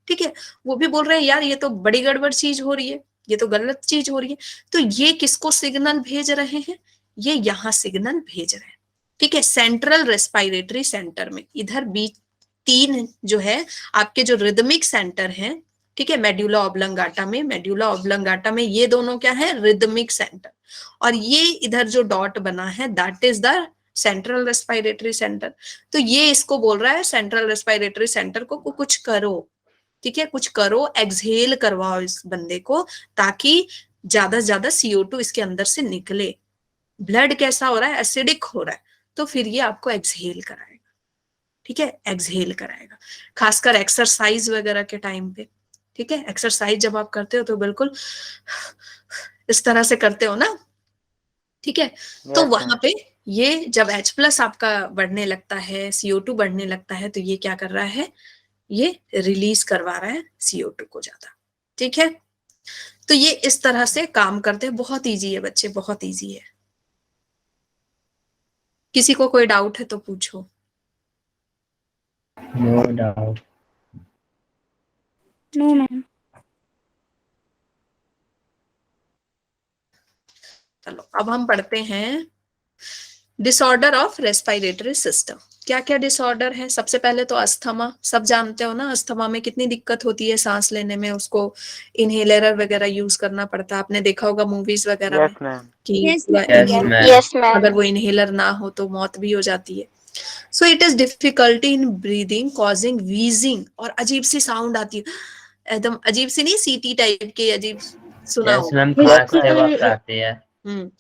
ठीक है, वो भी बोल रहे हैं यार ये तो बड़ी गड़बड़ चीज हो रही है, ये तो गलत चीज हो रही है। तो ये किसको सिग्नल भेज रहे हैं, ये यहाँ सिग्नल भेज रहे हैं। ठीक है, सेंट्रल रेस्पिरेटरी सेंटर में, इधर बीच 3 जो है आपके जो रिदमिक सेंटर है, ठीक है, मेड्यूला ऑब्लंगाटा में ये दोनों क्या है, रिदमिक सेंटर, और ये इधर जो डॉट बना है that is the central respiratory centre. तो ये इसको बोल रहा है सेंट्रल रेस्पिरेटरी सेंटर को कुछ करो। ठीक है, कुछ करो, एक्सहेल करवाओ इस बंदे को, ताकि ज्यादा से ज्यादा CO2 इसके अंदर से निकले। ब्लड कैसा हो रहा है, एसिडिक हो रहा है, तो फिर ये आपको एक्सहेल कराएगा, ठीक है, एक्सहेल कराएगा, खासकर एक्सरसाइज वगैरह के टाइम पे, ठीक है। एक्सरसाइज जब आप करते हो तो बिल्कुल इस तरह से करते हो ना, ठीक है। तो Yes, वहां ma'am. पे ये जब H+ आपका बढ़ने लगता है, CO2 बढ़ने लगता है, तो ये क्या कर रहा है, ये रिलीज करवा रहा है CO2 को ज्यादा, ठीक है। तो ये इस तरह से काम करते हैं। बहुत इजी है बच्चे, बहुत इजी है। किसी को कोई डाउट है तो पूछो। No doubt. No, ma'am. चलो अब हम पढ़ते हैं डिसऑर्डर ऑफ रेस्पिरेटरी सिस्टम। क्या क्या डिसऑर्डर है? सबसे पहले तो अस्थमा, सब जानते हो ना, अस्थमा में कितनी दिक्कत होती है सांस लेने में, उसको इनहेलर वगैरह यूज करना पड़ता है। आपने देखा होगा मूवीज वगैरह में Yes, ma'am. कि Yes, पूरा ma'am. Yes, inhale- ma'am. अगर वो इनहेलर ना हो तो मौत भी हो जाती है। So it is difficulty in breathing causing wheezing, और अजीब सी साउंड आती है, एकदम अजीब सी नहीं, सीटी टाइप की अजीब, सुना Yes, होगा। ma'am. Yes, खांसते ma'am. वक्त आती है। हम्म,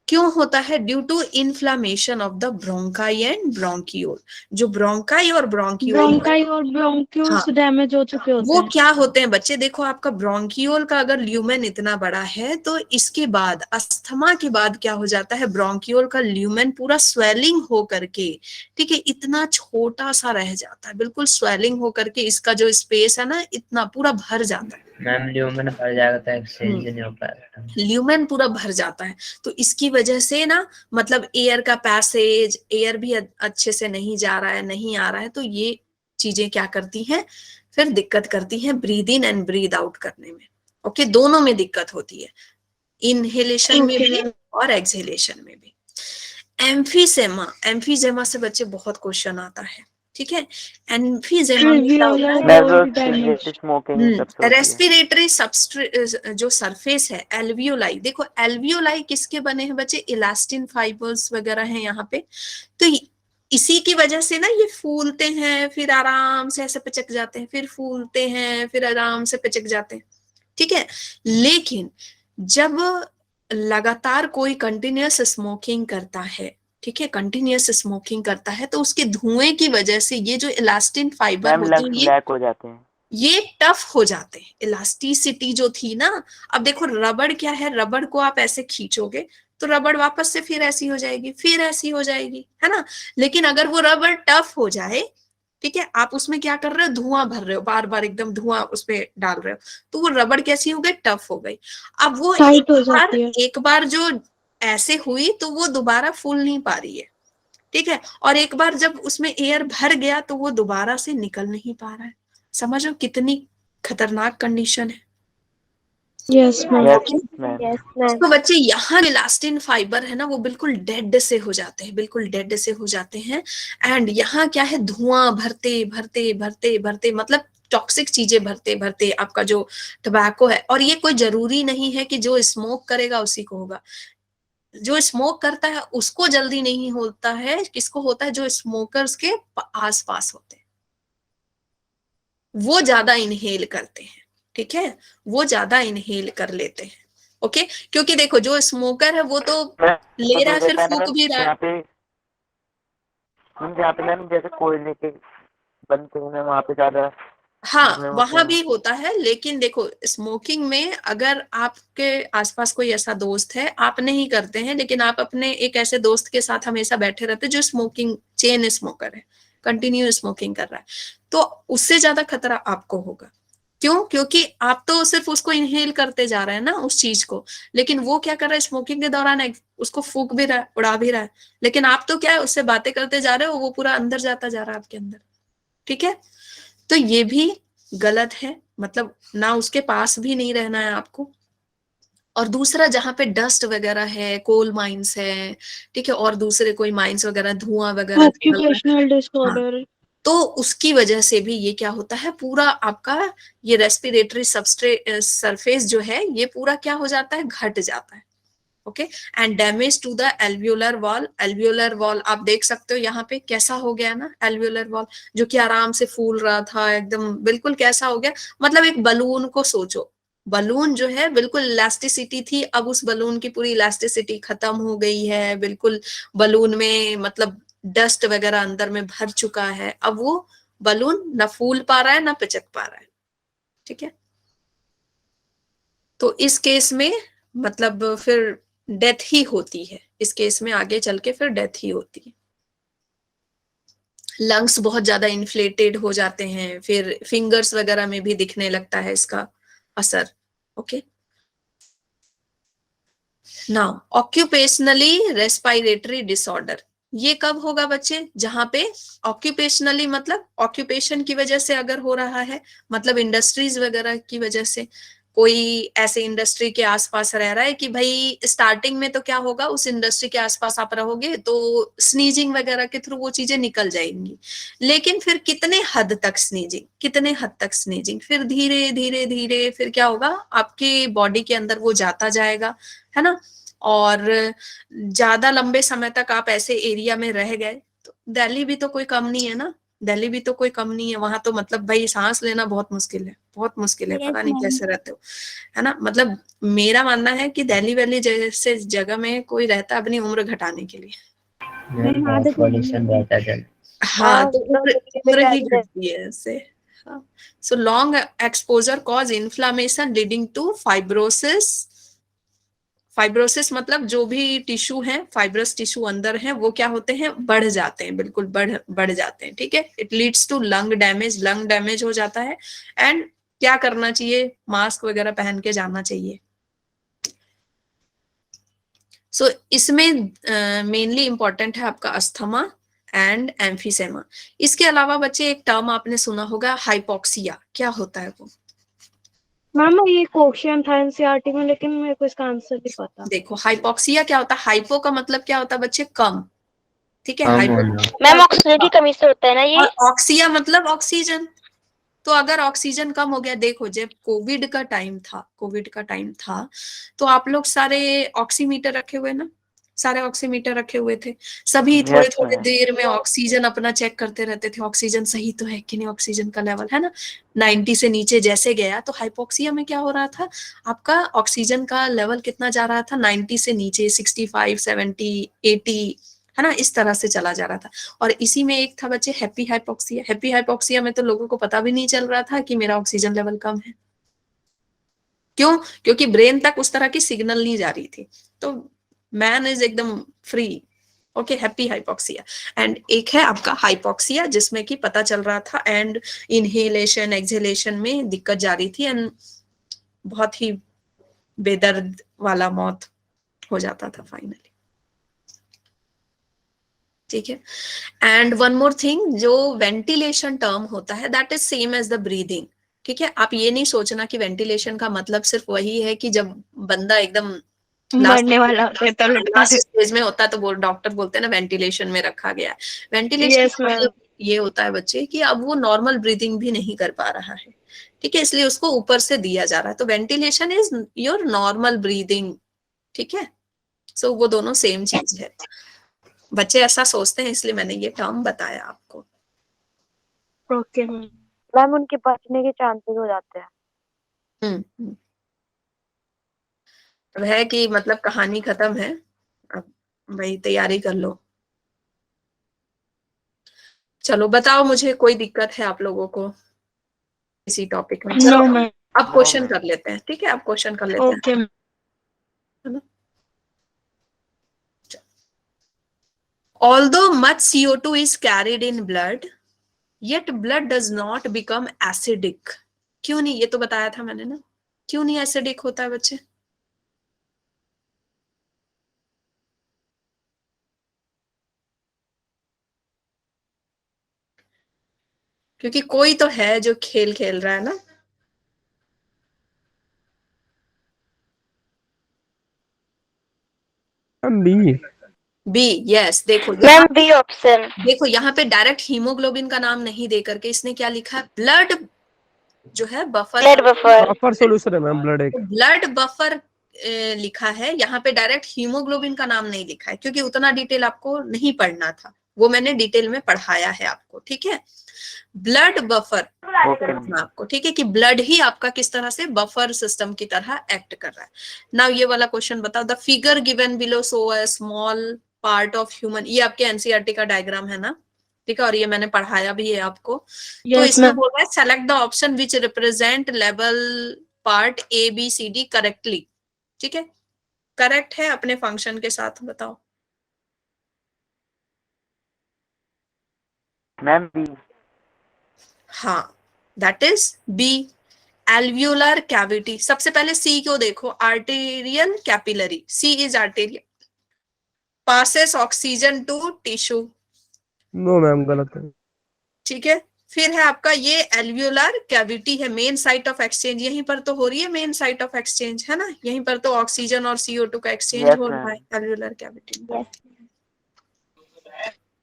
क्यों होता है? Due to inflammation of the bronchi and bronchiole. जो ब्रोंकाई और ब्रोंकियोल, ब्रोंकाई और ब्रोंक्यूल्स हाँ, डैमेज हो चुके होते वो हैं। क्या होते हैं बच्चे? देखो आपका ब्रोंकियोल का अगर ल्यूमेन इतना बड़ा है तो इसके बाद अस्थमा के बाद क्या हो जाता है, ब्रोंकियोल का ल्यूमेन पूरा स्वेलिंग हो करके, ठीक है, इतना छोटा सा रह जाता है, बिल्कुल स्वेलिंग हो करके इसका जो स्पेस है ना इतना पूरा भर जाता है। मैम ल्यूमेन भर जाएगा तो एक्सचेंज नहीं हो पाएगा। ल्यूमेन पूरा भर जाता है, तो इसकी वजह से ना मतलब एयर का पैसेज, एयर भी अच्छे से नहीं जा रहा है, नहीं आ रहा है, तो ये चीजें क्या करती हैं, फिर दिक्कत करती हैं breathe in and breathe out करने में। ओके, दोनों में दिक्कत होती है, इनहेलेशन में भी और एक्सहेलेशन में भी। एम्फीसेमा, एम्फीसेमा से बच्चे बहुत क्वेश्चन आता है, ठीक है। एम्फीसेमा में क्या होता है? Alveolar damage. Nasal smoking सबसे होती है। रेस्पिरेटरी जो सरफेस है, एल्वियोलाई, देखो एल्वियोलाई किसके बने हैं बच्चे? इलास्टिन फाइबर्स वगैरह हैं यहाँ पे, तो इसी की वजह से ना ये फूलते हैं, फिर आराम से ऐसे पिचक जाते हैं, फिर फूलते हैं, फिर आराम से पिचक जाते हैं, ठीक है। लेकिन जब लगातार कोई कंटिन्यूअस स्मोकिंग करता है, ठीक है, कंटिन्यूअस स्मोकिंग करता है, तो उसके धुएं की वजह से ये जो इलास्टिन फाइबर मैम होते हैं लंग्स ब्लैक हो जाते हैं। ये टफ हो जाते हैं। इलास्टिसिटी जो थी ना, अब देखो रबड़ क्या है, रबड़ को आप ऐसे खींचोगे तो रबड़ वापस से फिर ऐसी हो जाएगी, फिर ऐसी हो जाएगी, है ना। लेकिन अगर वो रबड़ टफ हो जाए, ठीक है, आप उसमें क्या कर रहे हो, धुआं भर रहे हो, बार बार एकदम धुआं उसपे डाल रहे हो, तो वो रबड़ कैसी हो गई, टफ हो गई। अब वो टाइट हो जाती है। एक बार जो ऐसे हुई तो वो दोबारा फूल नहीं पा रही है, ठीक है, और एक बार जब उसमें एयर भर गया तो वो दोबारा से निकल नहीं पा रहा है। समझो कितनी खतरनाक कंडीशन है। Yes ma'am. Yes, ma'am. तो बच्चे यहाँ इलास्टिन फाइबर है ना, वो बिल्कुल डेड से हो जाते हैं, बिल्कुल डेड से हो जाते हैं। एंड यहाँ क्या है, धुआं भरते भरते भरते भरते, मतलब टॉक्सिक चीजें भरते भरते आपका जो टबैको है, और ये कोई जरूरी नहीं है कि जो स्मोक करेगा उसी को होगा। जो स्मोक करता है उसको जल्दी नहीं होता है, किसको होता है, जो स्मोकर्स के आस पास होते हैं वो ज्यादा इनहेल करते हैं, ठीक है, वो ज्यादा इनहेल कर लेते हैं। ओके, क्योंकि देखो जो स्मोकर है वो तो ले रहा है, फिर फूक भी रहा है। जहाँ पे मैम जैसे कोयले के बनते हैं वहाँ पे ज्यादा हाँ, धुएं होते वहां हैं। भी होता है, लेकिन देखो स्मोकिंग में अगर आपके आसपास कोई ऐसा दोस्त है, आप नहीं करते हैं, लेकिन आप अपने एक ऐसे दोस्त के साथ हमेशा बैठे रहते हैं जो स्मोकिंग चेन स्मोकर है, कंटिन्यू स्मोकिंग कर रहा है, तो उससे ज्यादा खतरा आपको होगा। क्यों? क्योंकि आप तो सिर्फ उसको इनहेल करते जा रहे हैं ना उस चीज को, लेकिन वो क्या कर रहा है, स्मोकिंग के दौरान उसको फूक भी रहा है, उड़ा भी रहा है, लेकिन आप तो क्या है, उससे बातें करते जा रहे हो, वो पूरा अंदर जाता जा रहा है आपके अंदर, ठीक है। तो ये भी गलत है, मतलब ना उसके पास भी नहीं रहना है आपको। और दूसरा, जहां पे डस्ट वगैरह है, कोल माइंस है, ठीक है, और दूसरे कोई माइंस वगैरह, धुआं वगैरह निकल रहा है, ऑक्यूपेशनल हाँ, डिसऑर्डर। तो उसकी वजह से भी ये क्या होता है, पूरा आपका ये रेस्पिरेटरी सबस्ट्रेट सरफेस जो है ये पूरा क्या हो जाता है, घट जाता है। Okay, and damage to the alveolar wall. Alveolar wall आप देख सकते हो यहाँ पे कैसा हो गया ना, एल्वियोलर वॉल जो कि आराम से फूल रहा था एकदम, बिल्कुल कैसा हो गया, मतलब एक बलून को सोचो, बलून जो है बिल्कुल इलास्टिसिटी थी, अब उस बलून की पूरी इलास्टिसिटी खत्म हो गई है, बिल्कुल बलून में मतलब डस्ट वगैरह अंदर में भर चुका है, अब वो बलून ना फूल पा रहा है ना पिचक पा रहा है। ठीक है, तो इस केस में मतलब फिर डेथ ही होती है, इस केस में आगे चल के फिर डेथ ही होती है। लंग्स बहुत ज्यादा इन्फ्लेटेड हो जाते हैं, फिर फिंगर्स वगैरह में भी दिखने लगता है इसका असर। Okay, now occupationally respiratory disorder, ये कब होगा बच्चे, जहां पे ऑक्यूपेशनली मतलब ऑक्यूपेशन की वजह से अगर हो रहा है, मतलब इंडस्ट्रीज वगैरह की वजह से, कोई ऐसे इंडस्ट्री के आसपास रह रहा है कि भाई स्टार्टिंग में तो क्या होगा, उस इंडस्ट्री के आसपास आप रहोगे तो स्नीजिंग वगैरह के थ्रू वो चीजें निकल जाएंगी, लेकिन फिर कितने हद तक स्नीजिंग, कितने हद तक स्नीजिंग, फिर धीरे धीरे धीरे फिर क्या होगा, आपके बॉडी के अंदर वो जाता जाएगा, है ना। और ज्यादा लंबे समय तक आप ऐसे एरिया में रह गए, तो दिल्ली भी तो कोई कम नहीं है ना, दिल्ली भी तो कोई कम नहीं है, वहां तो मतलब भाई सांस लेना बहुत मुश्किल है, बहुत मुश्किल है, Yes, पता नहीं ma'am. कैसे रहते हो, है ना। मतलब मेरा मानना है कि दिल्ली वैली जैसे जगह में कोई रहता अपनी उम्र घटाने के लिए। मैम बहुत पॉल्यूशन रहता है जल्द। हाँ, तो उम्र ही घटती है इससे। हाँ, so long exposure cause inflammation leading to fibrosis. Fibrosis मतलब जो भी टिश्यू है, फाइब्रस टिश्यू अंदर है, वो क्या होते हैं, बढ़ जाते हैं, बिल्कुल बढ़ जाते हैं। ठीक है, it leads to lung damage, lung damage हो जाता है। एंड क्या करना चाहिए, मास्क वगैरह पहन के जाना चाहिए। सो इसमें मेनली इंपॉर्टेंट है आपका अस्थमा एंड एम्फीसेमा। इसके अलावा बच्चे एक टर्म आपने सुना होगा, हाइपोक्सिया, क्या होता है वो। मैम ये क्वेश्चन था एनसीईआरटी में, लेकिन मेरे को इसका आंसर नहीं पता। देखो हाइपोक्सिया क्या होता है, हाइपो का मतलब क्या होता है बच्चे, कम। ठीक है, कम हाइपो होना। मैम ऑक्सीजन की कमी से होता है ना ये? और ऑक्सिया मतलब ऑक्सीजन। तो अगर ऑक्सीजन कम हो गया, देखो जब कोविड का टाइम था, कोविड का टाइम था, तो आप लोग सारे ऑक्सीमीटर रखे हुए ना, सारे ऑक्सीमीटर रखे हुए थे, सभी थोड़े Yes, थोड़े ma'am. देर में ऑक्सीजन अपना चेक करते रहते थे, ऑक्सीजन सही तो है कि नहीं, ऑक्सीजन का लेवल है ना, 90 से नीचे जैसे गया तो हाइपोक्सिया में क्या हो रहा था, आपका ऑक्सीजन का लेवल कितना जा रहा था, 90 से नीचे 65, 70, 80, है ना, इस तरह से चला जा रहा था। और इसी में एक था बच्चे हैप्पी हाइपोक्सिया। हैप्पी हाइपोक्सिया में तो लोगों को पता भी नहीं चल रहा था कि मेरा ऑक्सीजन लेवल कम है। क्यों, क्योंकि ब्रेन तक उस तरह की सिग्नल नहीं जा रही थी, तो मैन इज एकदम free. Okay, happy hypoxia. And एक है आपका हाइपोक्सिया जिसमें कि पता चल रहा था एंड इनहेलेशन एक्सहेलेशन में दिक्कत जा रही थी एंड बहुत ही बेदर्द वाला मौत हो जाता था फाइनली। ठीक है, एंड वन मोर थिंग, जो वेंटिलेशन टर्म होता है that is same as the breathing. ठीक है, आप ये नहीं सोचना कि वेंटिलेशन का मतलब सिर्फ वही है कि जब बंदा एकदम मरने वाला होता है तो लगता लास्ट है। स्टेज में होता है तो वो डॉक्टर बोलते हैं ना वेंटिलेशन में रखा गया है। वेंटिलेशन Yes, का ma'am. मतलब ये होता है बच्चे कि अब वो नॉर्मल ब्रीदिंग भी नहीं कर पा रहा है। ठीक है, इसलिए उसको ऊपर से दिया जा रहा है, तो ventilation is your normal breathing. ठीक है, सो वो दोनों सेम चीज है। बच्चे ऐसा सोचते हैं इसलिए मैंने ये टर्म बताया आपको। Okay ma'am. मैम उनके बचने के चांसेस हो जाते हैं। हम्म, अब है कि मतलब कहानी खत्म है, अब भाई तैयारी कर लो। चलो बताओ मुझे, कोई दिक्कत है आप लोगों को इसी टॉपिक में। चलो नो मैम। अब क्वेश्चन कर लेते हैं। ठीक है, अब क्वेश्चन कर लेते हैं, ओके है ना। Although much CO2 is carried in blood, yet blood does not become acidic. क्यों नहीं, ये तो बताया था मैंने ना, क्यों नहीं एसिडिक होता है बच्चे। क्योंकि कोई तो है जो खेल खेल रहा है ना। बी। B, yes. देखो मैम बी ऑप्शन। देखो यहाँ पे डायरेक्ट हीमोग्लोबिन का नाम नहीं दे करके इसने क्या लिखा है, ब्लड जो है buffer, blood buffer. Buffer solution है मैम, ब्लड एक। ब्लड बफर लिखा है, यहाँ पे डायरेक्ट हीमोग्लोबिन का नाम नहीं लिखा है, क्योंकि उतना डिटेल आपको नहीं पढ़ना था। वो मैंने डिटेल में पढ़ाया है आपको, ठीक है। ब्लड बफर ओके रखना आपको, ठीक है, कि ब्लड ही आपका किस तरह से बफर सिस्टम की तरह एक्ट कर रहा है। नाउ ये वाला क्वेश्चन बताओ, the figure given below show a small part of human, ये आपके एनसीईआरटी का डायग्राम है ना, ठीक है, और ये मैंने पढ़ाया भी है आपको। तो Yes, इसमें ma'am. बोल रहा है select the option which represent level part A B C D correctly, ठीक है, करेक्ट है अपने फंक्शन के साथ, बताओ। Ma'am B. हाँ, that is B, alveolar cavity. सबसे पहले सी को देखो, arterial capillary, C is arterial, passes oxygen to tissue, no ma'am गलत है। ठीक है। फिर है आपका ये एल्व्यूलर कैविटी है, मेन साइट ऑफ एक्सचेंज, यहीं पर तो हो रही है मेन साइट ऑफ एक्सचेंज, है ना, यहीं पर तो ऑक्सीजन और CO2 का एक्सचेंज Yes, हो रहा है ma'am. एल्व्यूलर कैविटी में।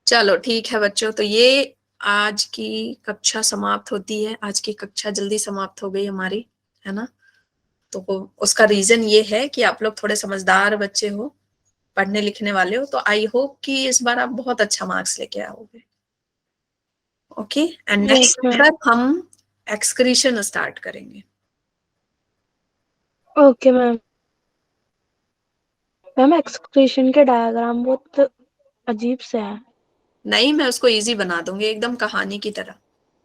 चलो ठीक है बच्चों, तो ये आज की कक्षा समाप्त होती है, आज की कक्षा जल्दी समाप्त हो गई हमारी, है ना। तो उसका रीजन ये है कि आप लोग थोड़े समझदार बच्चे हो, पढ़ने लिखने वाले हो, तो आई होप कि इस बार आप बहुत अच्छा मार्क्स लेके आओगे। Okay, and Yes, next ma'am. तक हम एक्सक्रीशन स्टार्ट करेंगे। Okay, ma'am. मैम एक्सक्रीशन के डायग्राम बहुत अजीब से है। नहीं, मैं उसको इजी बना दूंगी एकदम कहानी की तरह।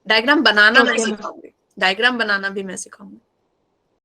डायग्राम बनाना मैं Okay, ma'am. सिखाऊंगी, डायग्राम बनाना भी मैं सिखाऊंगी।